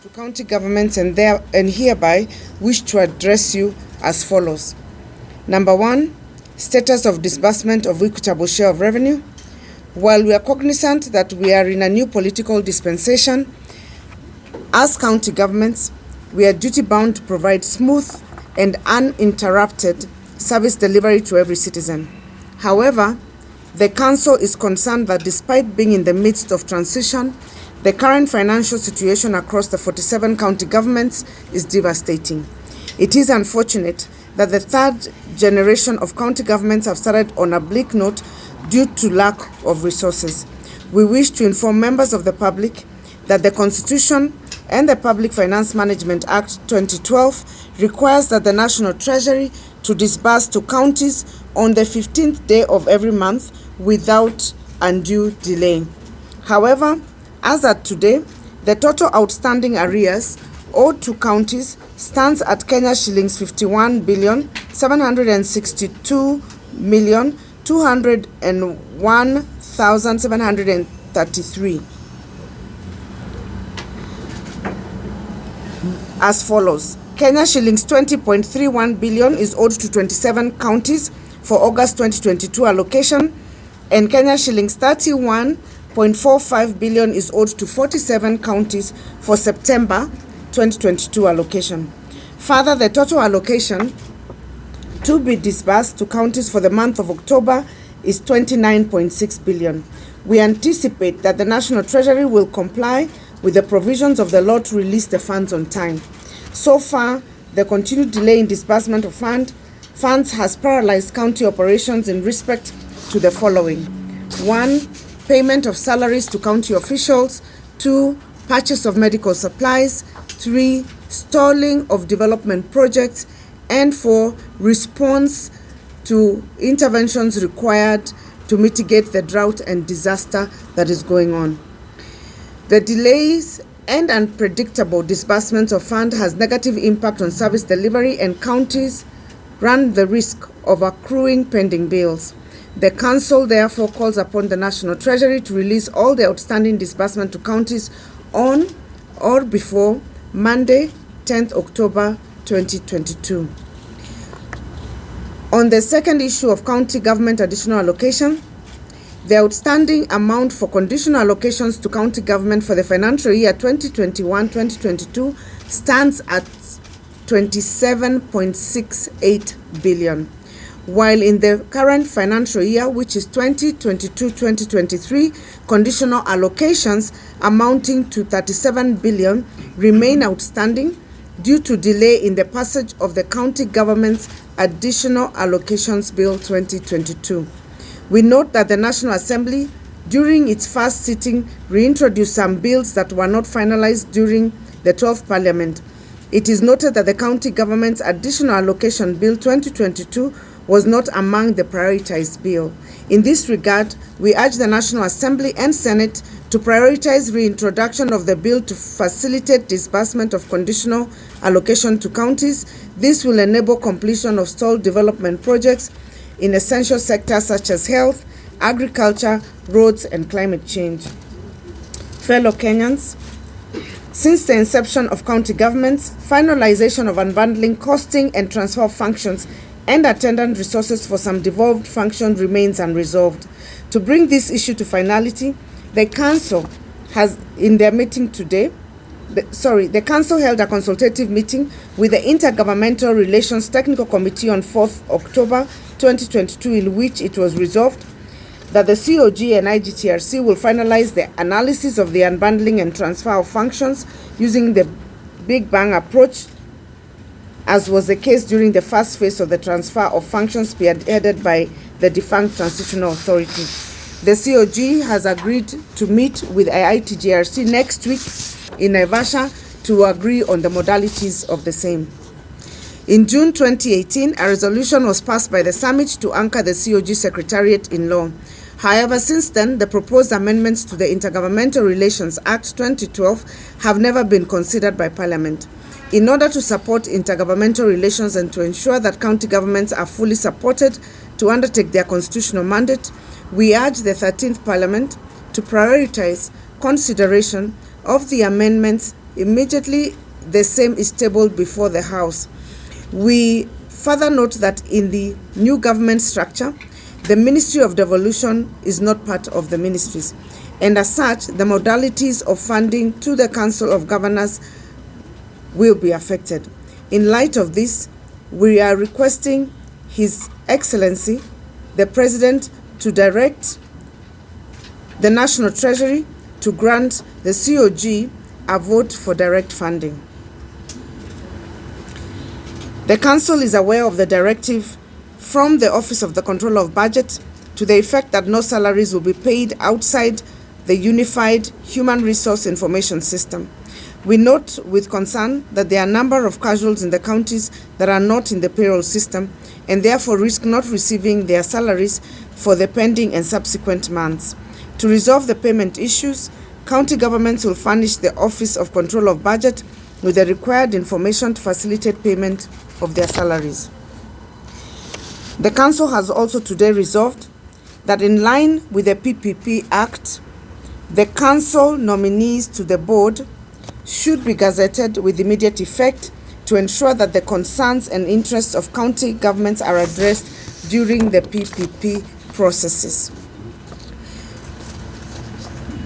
to county governments and hereby wish to address you as follows. Number 1, status of disbursement of equitable share of revenue. While we are cognizant that we are in a new political dispensation, as county governments, we are duty-bound to provide smooth and uninterrupted service delivery to every citizen. However, the Council is concerned that despite being in the midst of transition, the current financial situation across the 47 county governments is devastating. It is unfortunate that the third generation of county governments have started on a bleak note due to lack of resources. We wish to inform members of the public that the Constitution and the Public Finance Management Act 2012 requires that the National Treasury to disburse to counties on the 15th day of every month without undue delay. However, as at today, the total outstanding arrears owed to counties stands at Kenya shillings 51,762,201,733. As follows: Kenya shillings 20.31 billion is owed to 27 counties for August 2022 allocation, and Kenya shillings 31.45 billion is owed to 47 counties for September 2022 allocation. Further, the total allocation to be disbursed to counties for the month of October is 29.6 billion. We anticipate that the National Treasury will comply with the provisions of the law to release the funds on time. So far, the continued delay in disbursement of funds has paralyzed county operations in respect to the following: 1, payment of salaries to county officials; 2, purchase of medical supplies; 3, stalling of development projects; and 4, response to interventions required to mitigate the drought and disaster that is going on. The delays and unpredictable disbursements of funds has negative impact on service delivery, and counties run the risk of accruing pending bills. The Council therefore calls upon the National Treasury to release all the outstanding disbursement to counties on or before Monday, 10th October 2022. On the second issue of county government additional allocation, the outstanding amount for conditional allocations to county government for the financial year 2021-2022 stands at 27.68 billion, while in the current financial year, which is 2022-2023, conditional allocations amounting to 37 billion remain outstanding due to delay in the passage of the County Government's Additional Allocations Bill 2022. We note that the National Assembly, during its first sitting, reintroduced some bills that were not finalized during the 12th Parliament. It is noted that the County Government's Additional Allocation Bill 2022 was not among the prioritized bill. In this regard, we urge the National Assembly and Senate to prioritize reintroduction of the bill to facilitate disbursement of conditional allocation to counties. This will enable completion of stalled development projects in essential sectors such as health, agriculture, roads, and climate change. Fellow Kenyans, since the inception of county governments, finalization of unbundling, costing, and transfer of functions and attendant resources for some devolved functions remains unresolved. To bring this issue to finality, the Council has, in their meeting today, the Council held a consultative meeting with the Intergovernmental Relations Technical Committee on 4th October 2022, in which it was resolved that the COG and IGTRC will finalize the analysis of the unbundling and transfer of functions using the Big Bang approach, as was the case during the first phase of the transfer of functions spearheaded by the defunct Transitional Authority. The COG has agreed to meet with IITGRC next week in Naivasha to agree on the modalities of the same. In June 2018, a resolution was passed by the summit to anchor the COG Secretariat in law. However, since then, the proposed amendments to the Intergovernmental Relations Act 2012 have never been considered by Parliament. In order to support intergovernmental relations and to ensure that county governments are fully supported to undertake their constitutional mandate, we urge the 13th Parliament to prioritize consideration of the amendments Immediately, the same is tabled before the House. We further note that in the new government structure, the Ministry of Devolution is not part of the ministries, and as such, the modalities of funding to the Council of Governors will be affected. In light of this, we are requesting His Excellency, the President, to direct the National Treasury to grant the COG a vote for direct funding. The Council is aware of the directive from the Office of the Controller of Budget to the effect that no salaries will be paid outside the Unified Human Resource Information System. We note with concern that there are a number of casuals in the counties that are not in the payroll system and therefore risk not receiving their salaries for the pending and subsequent months. To resolve the payment issues, county governments will furnish the Office of Control of Budget with the required information to facilitate payment of their salaries. The Council has also today resolved that in line with the PPP Act, the Council nominees to the board should be gazetted with immediate effect to ensure that the concerns and interests of county governments are addressed during the PPP processes.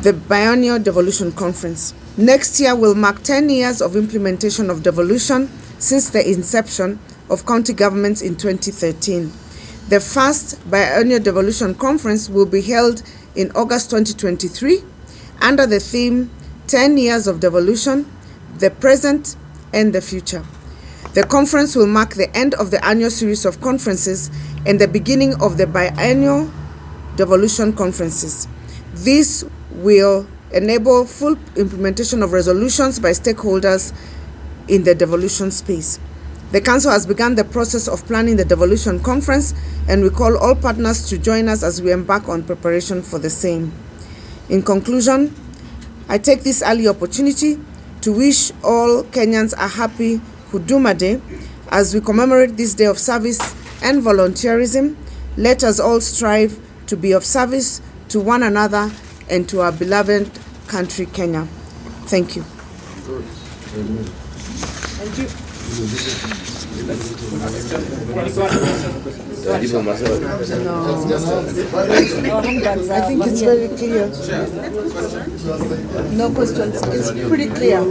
The Biennial Devolution Conference. Next year will mark 10 years of implementation of devolution since the inception of county governments in 2013. The first Biennial Devolution Conference will be held in August 2023 under the theme 10 Years of Devolution, the Present and the Future. The conference will mark the end of the annual series of conferences and the beginning of the biennial devolution conferences. This will enable full implementation of resolutions by stakeholders in the devolution space. The Council has begun the process of planning the devolution conference, and we call all partners to join us as we embark on preparation for the same. In conclusion, I take this early opportunity to wish all Kenyans a happy Huduma Day. As we commemorate this day of service and volunteerism, let us all strive to be of service to one another and to our beloved country, Kenya. Thank you. Thank you. No. I think it's very clear. No questions. It's pretty clear.